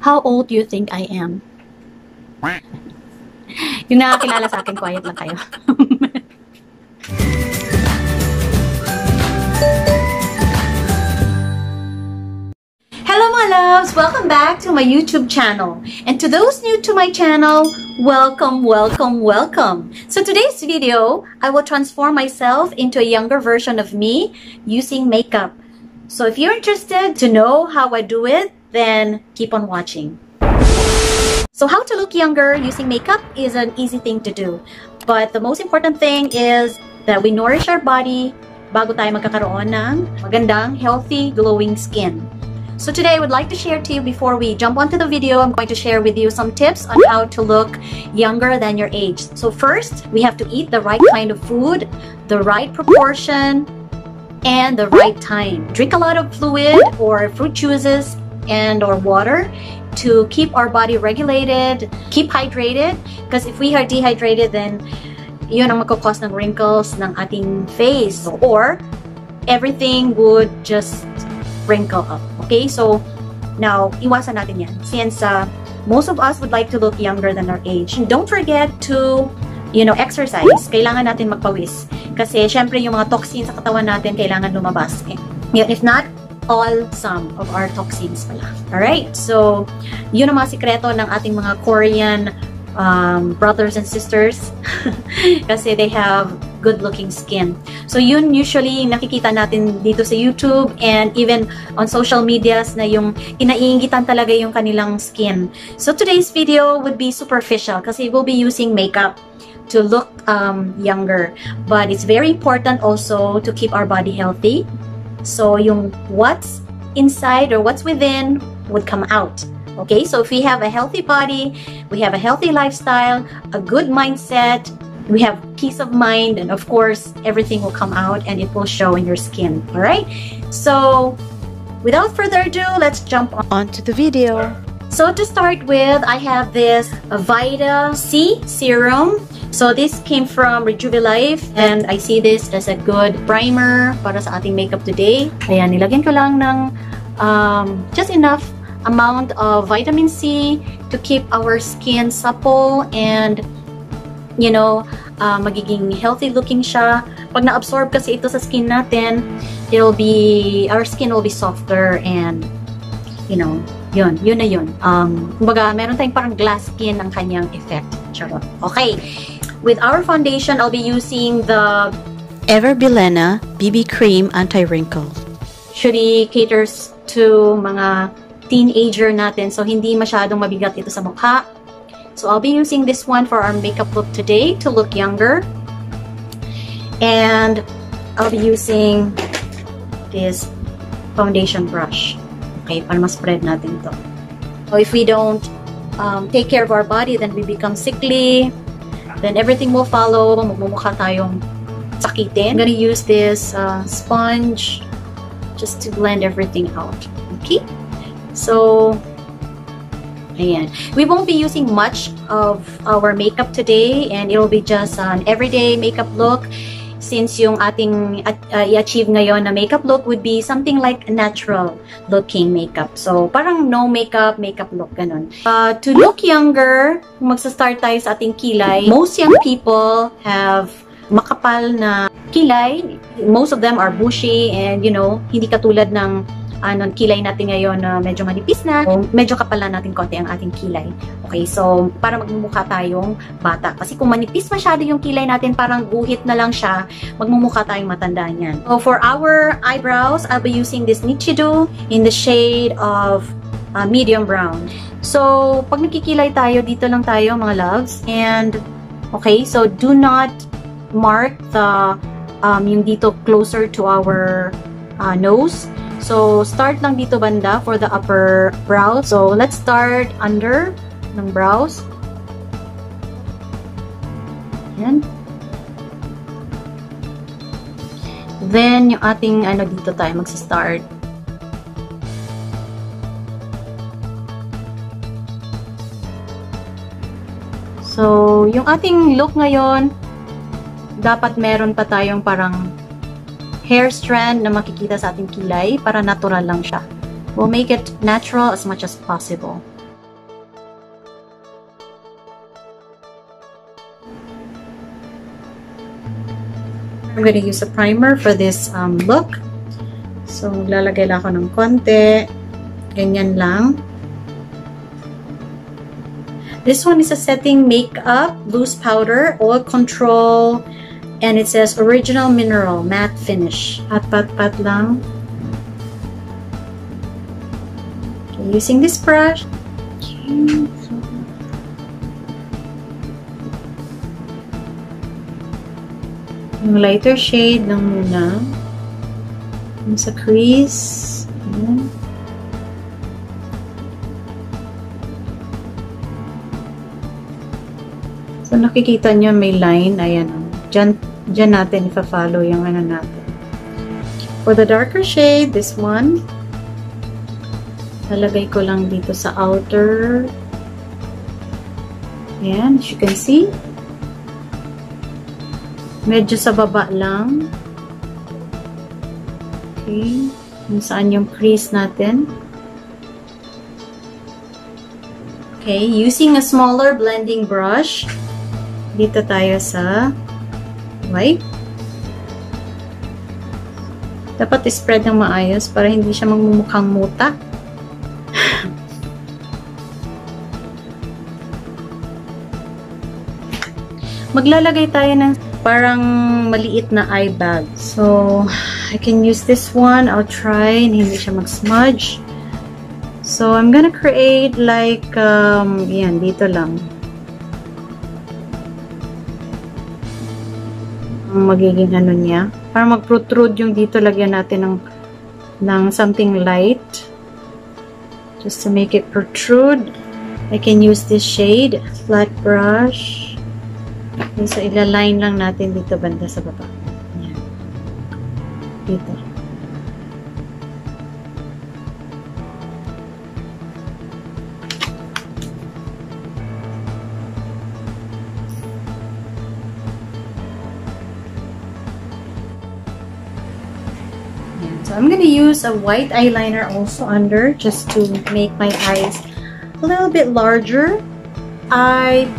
How old do you think I am? Yung nakakilala sa akin, quiet lang kayo. Hello my loves! Welcome back to my YouTube channel. And to those new to my channel, welcome, welcome, welcome. So today's video, I will transform myself into a younger version of me using makeup. So if you're interested to know how I do it, then keep on watching. So how to look younger using makeup is an easy thing to do. But the most important thing is that we nourish our body bago tayo magkakaroon ng magandang, healthy, glowing skin. So today I would like to share to you, before we jump onto the video, I'm going to share with you some tips on how to look younger than your age. So first, we have to eat the right kind of food, the right proportion, and the right time. Drink a lot of fluid or fruit juices and or water to keep our body regulated, keep hydrated, because if we are dehydrated, then yun ang magkakos ng wrinkles ng ating face, or everything would just wrinkle up. Okay, so now iwasan natin yan since most of us would like to look younger than our age. And don't forget to, you know, exercise. Kailangan natin magpawis kasi syempre yung mga toxins sa katawan natin kailangan lumabas. If not all, some of our toxins pala. Alright, so yun ang mga sikreto ng ating mga Korean brothers and sisters kasi they have good-looking skin. So yun usually nakikita natin dito sa YouTube and even on social medias na yung inaiingitan talaga yung kanilang skin. So today's video would be superficial kasi we'll be using makeup to look younger. But it's very important also to keep our body healthy. So yung what's inside or what's within would come out. Okay, so if we have a healthy body, we have a healthy lifestyle, a good mindset, we have peace of mind, and of course, everything will come out and it will show in your skin. All right, so without further ado, let's jump on to the video. So to start with, I have this Vita C serum. So this came from Rejuve-Life and I see this as a good primer para sa ating makeup today. Ayan, nilagyan ko lang ng just enough amount of vitamin C to keep our skin supple and, you know, magiging healthy looking siya. Pag na-absorb kasi ito sa skin natin, our skin will be softer and, you know, yun na yun. Kumbaga, meron tayong parang glass skin ang kanyang effect. Charot. Okay. With our foundation, I'll be using the Everbilena BB Cream Anti-Wrinkle. Usually caters to mga teenager natin, so hindi masyadong mabigat ito sa mukha. So I'll be using this one for our makeup look today to look younger. And I'll be using this foundation brush. Okay, para ma-spread natin ito. So if we don't take care of our body, then we become sickly. Then everything will follow. Magmumukha tayong sakitin. I'm gonna use this sponge just to blend everything out. Okay? So, ayan. We won't be using much of our makeup today and it will be just an everyday makeup look since yung ating i-achieve ngayon na makeup look would be something like natural looking makeup. So, parang no makeup, makeup look, ganun. To look younger, magsa-start tayo sa ating kilay. Most young people have makapal na kilay. Most of them are bushy and, you know, hindi katulad ng kilay natin ngayon na medyo manipis na, medyo kapalan natin konti ang ating kilay. Okay, so para magmumukha tayong bata. Kasi kung manipis masyado yung kilay natin, parang guhit na lang siya, magmumukha tayong matanda niyan. So for our eyebrows, I'll be using this Nichido in the shade of medium brown. So pag nagkikilay tayo, dito lang tayo mga loves. And okay, so do not mark the yung dito closer to our nose. So, start lang dito banda for the upper brow. So, let's start under ng brows. Ayan. Then, yung ating, dito tayo magsa-start. So, yung ating look ngayon, dapat meron pa tayong parang hair strand na makikita sa ating kilay para natural lang siya. We'll make it natural as much as possible. I'm going to use a primer for this look. So, lalagay lang ako ng konti. Ganyan lang. This one is a setting makeup, loose powder, oil control, and it says original mineral, matte finish. Pat lang. Okay, using this brush. Okay. Yung lighter shade lang muna. Yung sa crease. Ayan. So, nakikita nyo may line. Ayan. Diyan natin ipa-follow yung ano natin. For the darker shade, this one. Lalagay ko lang dito sa outer. Ayan. As you can see. Medyo sa baba lang. Okay. Kung saan yung crease natin. Okay. Using a smaller blending brush. Dito tayo sa white. Dapat i-spread ng maayos para hindi siya magmumukhang muta. Maglalagay tayo ng parang maliit na eye bag. So, I can use this one. I'll try and hindi siya mag-smudge. So, I'm gonna create like, yan, dito lang. Ang magiging ano niya. Para mag-protrude yung dito, lagyan natin ng something light. Just to make it protrude. I can use this shade, flat brush. Okay, so, ilaline lang natin dito banda sa baba. Ayan. Dito. Ayan. So, I'm gonna use a white eyeliner also under just to make my eyes a little bit larger. I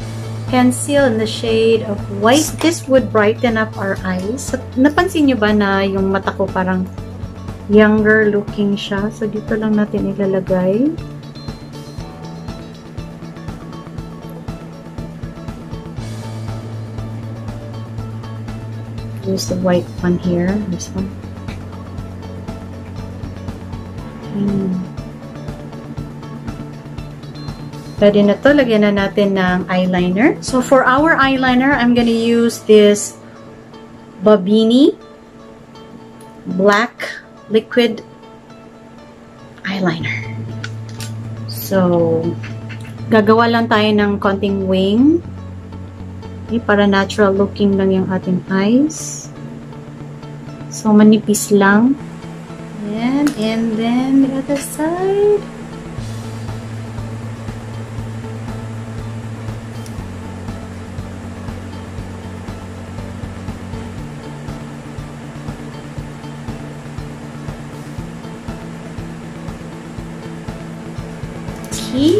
pencil in the shade of white. This would brighten up our eyes. So, napansin nyo ba na yung mata ko parang younger looking siya? So, dito lang natin ilalagay. Use the white one here. This one. Pwede na to. Lagyan na natin ng eyeliner. So, for our eyeliner, I'm gonna use this Babini Black Liquid Eyeliner. So, gagawa lang tayo ng konting wing. Okay, para natural looking lang yung ating eyes. So, manipis lang. And then the other side.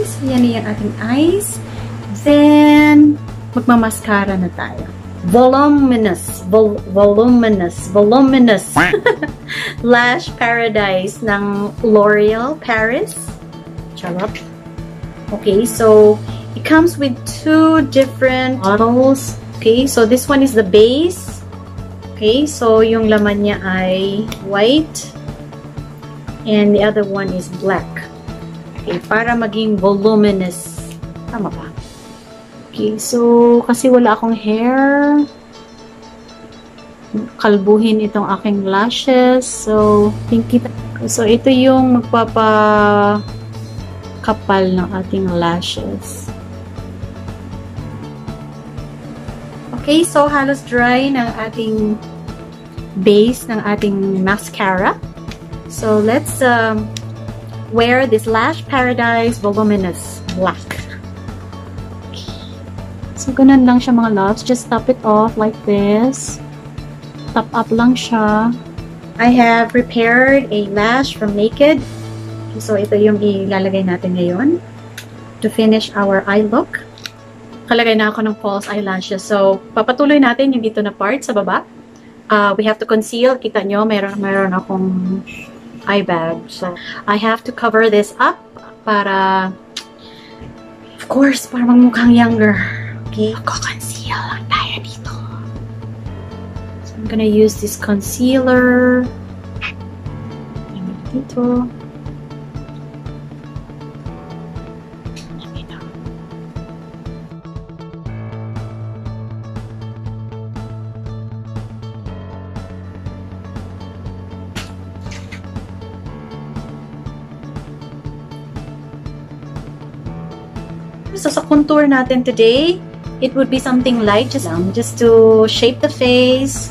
So, yan yung ating eyes. Then, magmamaskara na tayo. Voluminous. Voluminous. Lash Paradise ng L'Oreal Paris. Charot. Okay, so, it comes with two different bottles. Okay, so this one is the base. Okay, so, yung laman niya ay white. And the other one is black. Okay, para maging voluminous. Tama ba? Okay, so, kasi wala akong hair. Kalbuhin itong aking lashes. So, ito yung magpapakapal ng ating lashes. Okay, so, halos dry ng ating base ng ating mascara. So, let's wear this Lash Paradise Voluminous Black. Okay. So, ganun lang siya mga loves. Just top it off like this. Top up lang siya. I have prepared a lash from Naked. Okay, so, ito yung ilalagay natin ngayon to finish our eye look. Kalagay na ako ng false eyelashes. So, papatuloy natin yung dito na part sa baba. we have to conceal. Kita nyo, meron akong eye bag. So, I have to cover this up para, of course, para magmukhang younger. Okay? Conceal lang tayo dito. So, I'm gonna use this concealer. Dito. So, sa contour natin today, it would be something light, just to shape the face,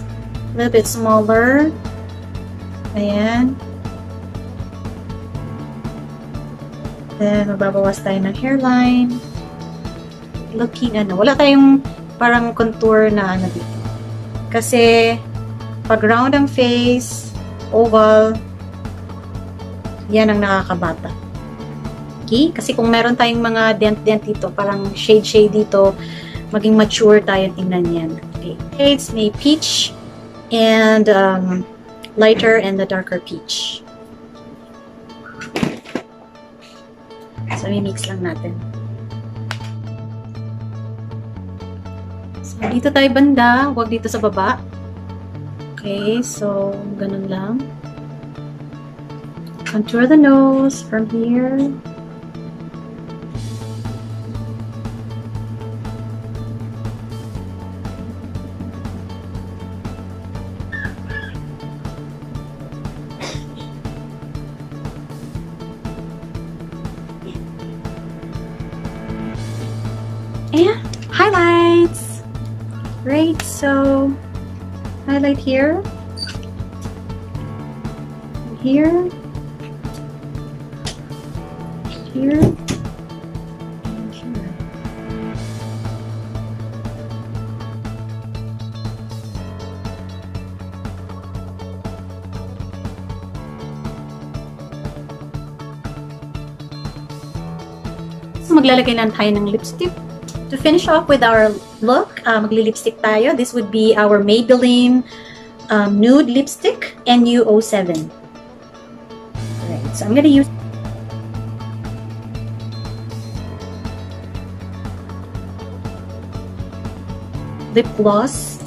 a little bit smaller. Ayan. Then, magbabawas tayo ng hairline. Looking, wala tayong parang contour na dito. Kasi, pag round ang face, oval, yan ang nakakabata. Okay? Kasi kung meron tayong mga dent dito, parang shade dito, maging mature tayo, tingnan yan. Okay. Shades may peach and lighter and the darker peach. So, mix lang natin. So, dito tayo banda, huwag dito sa baba. Okay, so, ganun lang. Contour the nose from here. And highlights. Great, so highlight here, here, here, and here. So maglalagay na tayo ng lipstick. To finish off with our look, magli-lipstick tayo. This would be our Maybelline Nude Lipstick NU07. Alright, so I'm gonna use lip gloss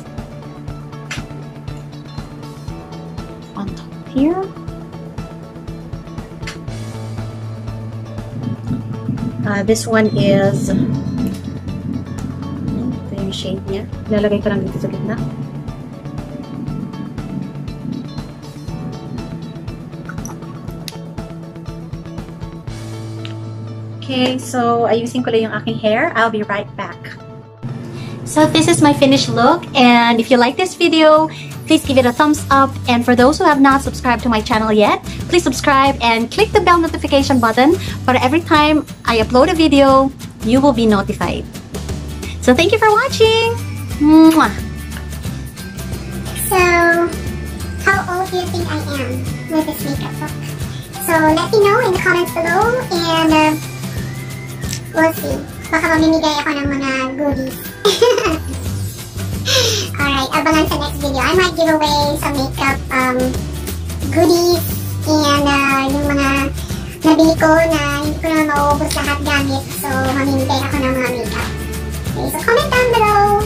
on top here. This one is yung shade niya. Lalagay ko lang dito sa gitna. Okay, so ayusin ko lang yung aking hair. I'll be right back. So this is my finished look, and if you like this video, please give it a thumbs up, and for those who have not subscribed to my channel yet, please subscribe and click the bell notification button para every time I upload a video, you will be notified. So thank you for watching! Mwah! So, how old do you think I am with this makeup look? So, let me know in the comments below, and we'll see. Baka mamimigay ako ng mga goodies. Alright, abangan sa next video. I might give away some makeup goodies and yung mga nabili ko na hindi ko naman mauubos lahat gamit. So, mamimigay ako ng mga makeup. Okay, so comment down below.